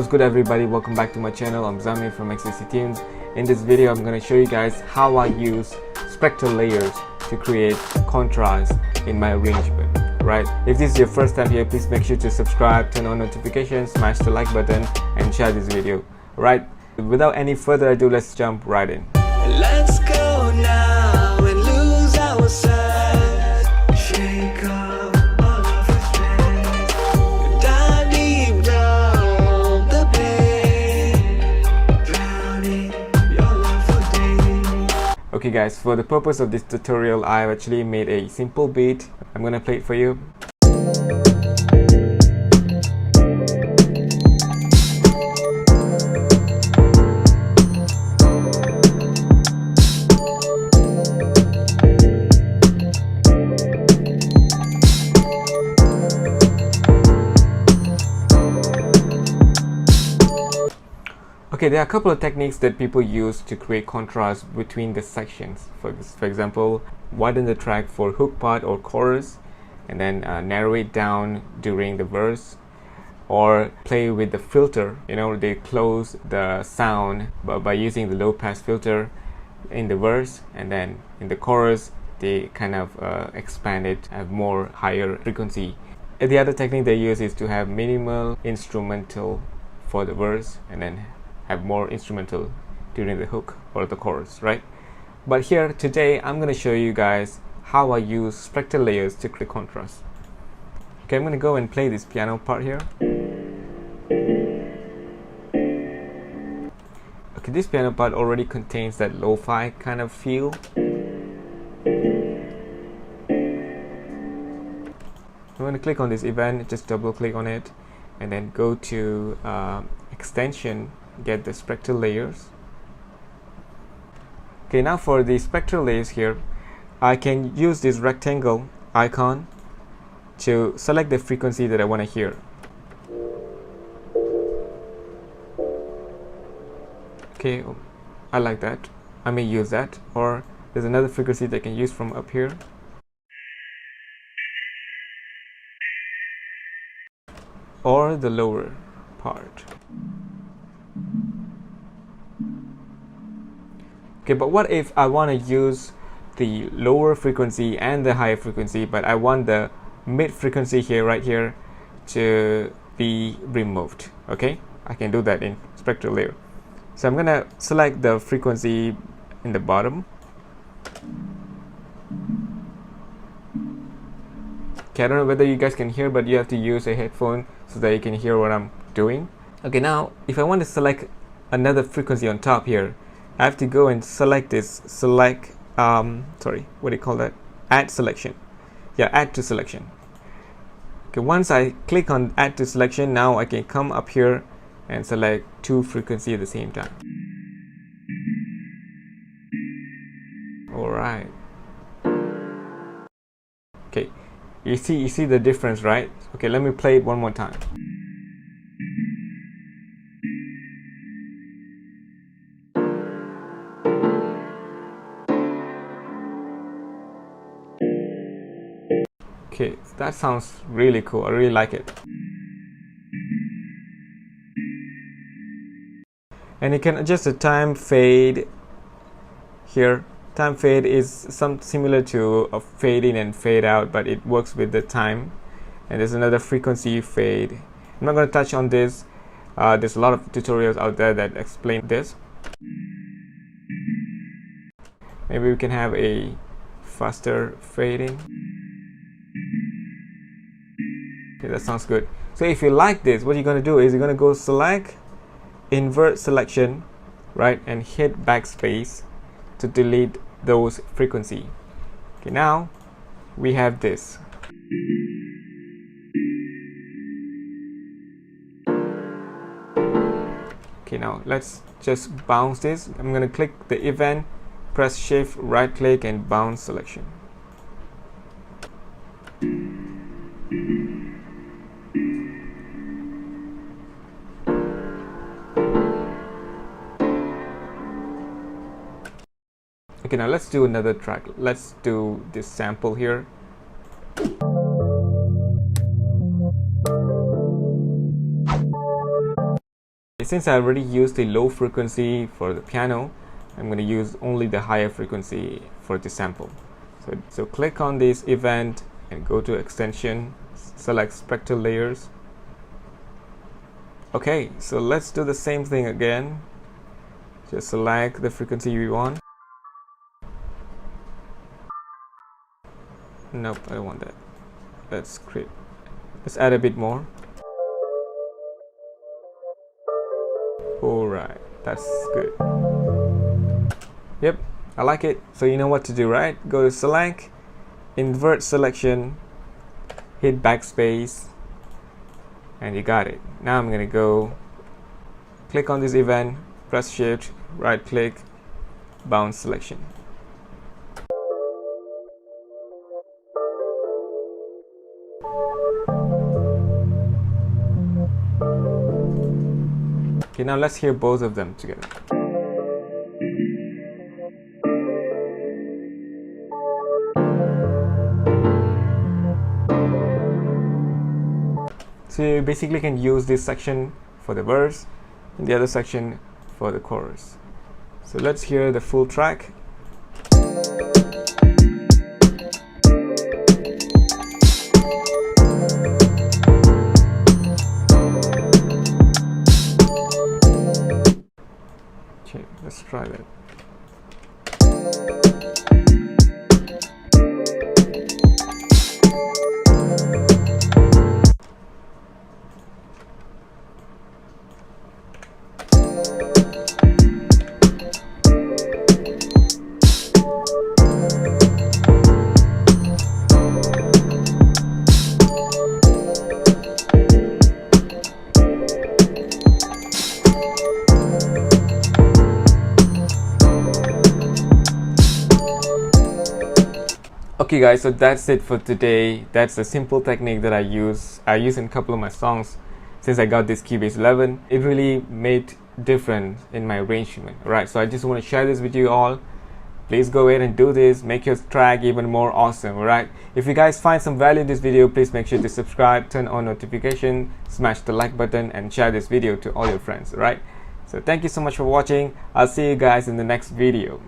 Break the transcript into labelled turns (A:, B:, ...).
A: What's good everybody, welcome back to my channel. I'm Zami from XCC Tunes. In this video I'm going to show you guys how I use Spectralayers to create contrast in my arrangement. Right, if this is your first time here, please make sure to subscribe, turn on notifications, smash the like button and share this video. Right, without any further ado, let's jump right in.
B: Let's go now and lose ourselves. Shake up all of our strength. Dive deep down the pain. Drowning your love for days.
A: Okay guys, for the purpose of this tutorial, I've actually made a simple beat. I'm gonna play it for you. Okay, there are a couple of techniques that people use to create contrast between the sections. For example, widen the track for hook part or chorus, and then narrow it down during the verse, or play with the filter. You know, they close the sound by using the low pass filter in the verse, and then in the chorus they kind of expand it, have more higher frequency. And the other technique they use is to have minimal instrumental for the verse and then have more instrumental during the hook or the chorus, right? But here today I'm going to show you guys how I use Spectralayers to create contrast. Okay, I'm going to go and play this piano part here. Okay, this piano part already contains that lo-fi kind of feel. I'm going to click on this event, just double click on it, and then go to extension, get the Spectralayers. Okay, now for the Spectralayers here, I can use this rectangle icon to select the frequency that I want to hear. Okay, I like that. I may use that, or there's another frequency that I can use from up here. Or the lower part. Okay, but what if I want to use the lower frequency and the higher frequency, but I want the mid frequency here, right here, to be removed? Okay, I can do that in Spectralayer. So I'm gonna select the frequency in the bottom. Okay, I don't know whether you guys can hear, but you have to use a headphone so that you can hear what I'm doing. Okay, now if I want to select another frequency on top here, I have to go and select this, sorry, what do you call that? Add selection. Yeah, add to selection. Okay, once I click on add to selection, now I can come up here and select two frequencies at the same time. Alright. Okay, you see the difference, right? Okay, let me play it one more time. Okay, that sounds really cool. I really like it. And you can adjust the time fade here. Time fade is similar to a fade in and fade out, but it works with the time. And there's another frequency fade. I'm not going to touch on this. There's a lot of tutorials out there that explain this. Maybe we can have a faster fading. Okay, that sounds good. So if you like this, what you're going to do is you're going to go select, invert selection, right, and hit backspace to delete those frequency. Okay, now we have this. Okay, now let's just bounce this. I'm going to click the event, press shift, right click and bounce selection. Okay, now let's do another track. Let's do this sample here. Since I already used the low frequency for the piano, I'm going to use only the higher frequency for the sample. So click on this event and go to extension, select Spectralayers. Okay, so let's do the same thing again. Just select the frequency you want. Nope, I don't want that. Let's add a bit more. Alright, that's good. Yep, I like it. So you know what to do, right? Go to select, invert selection, hit backspace, and you got it. Now I'm gonna go click on this event, press shift, right click, bounce selection. Okay, now let's hear both of them together. So you basically can use this section for the verse and the other section for the chorus. So let's hear the full track. Okay, let's try that. Okay guys, so that's it for today. That's a simple technique that I use in a couple of my songs since I got this Cubase 11. It really made difference in my arrangement. Alright, so I just want to share this with you all. Please go ahead and do this, make your track even more awesome. Alright, if you guys find some value in this video, please make sure to subscribe, turn on notification, smash the like button, and share this video to all your friends. Alright, so thank you so much for watching. I'll see you guys in the next video.